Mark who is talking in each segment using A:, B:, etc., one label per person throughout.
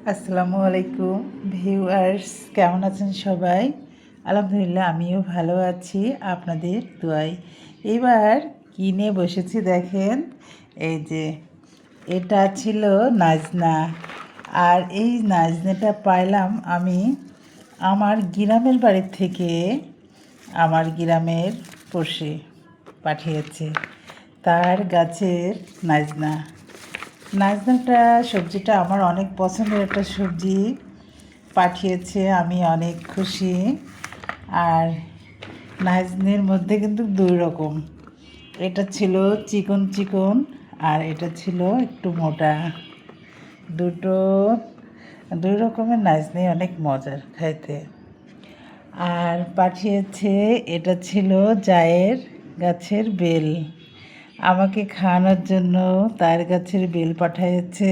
A: আসসালামু আলাইকুম ভিউয়ার্স, কেমন আছেন সবাই? আলহামদুলিল্লাহ, আমিও ভালো আছি আপনাদের দোয়ায়। এবার কিনে বসেছি দেখেন, এই যে এটা ছিল নাজনা। আর এই নাজনাটা পাইলাম আমি আমার গ্রামের বাড়ির থেকে। আমার গ্রামের পড়শি পাঠিয়েছে তার গাছের নাজনা। নাজনাটা সবজিটা আমার অনেক পছন্দের একটা সবজি, পাঠিয়েছে, আমি অনেক খুশি। আর নাজনের মধ্যে কিন্তু দুই রকম, এটা ছিল চিকন চিকন আর এটা ছিল একটু মোটা। দুটো দুই রকমের নাজনি অনেক মজার খাইতে। আর পাঠিয়েছে, এটা ছিল জায়ের গাছের বেল, আমাকে খাওয়ানোর জন্য তার গাছের বেল পাঠিয়েছে।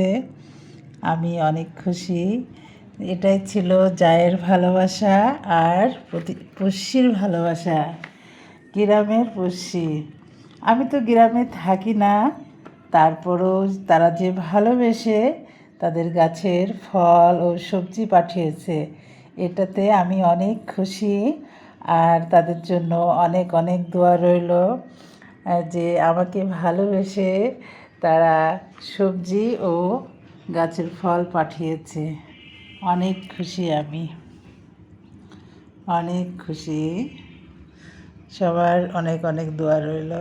A: আমি অনেক খুশি। এটাই ছিল জায়ের ভালোবাসা আর পড়শির ভালোবাসা, গ্রামের পড়শি। আমি তো গ্রামে থাকি না, তারপরও তারা যে ভালোবেসে তাদের গাছের ফল ও সবজি পাঠিয়েছে, এটাতে আমি অনেক খুশি। আর তাদের জন্য অনেক অনেক দোয়া রইল, যে আমাকে ভালোবেসে তারা সবজি ও গাছের ফল পাঠিয়েছে। অনেক খুশি, আমি অনেক খুশি। সবার অনেক অনেক দোয়া রইল।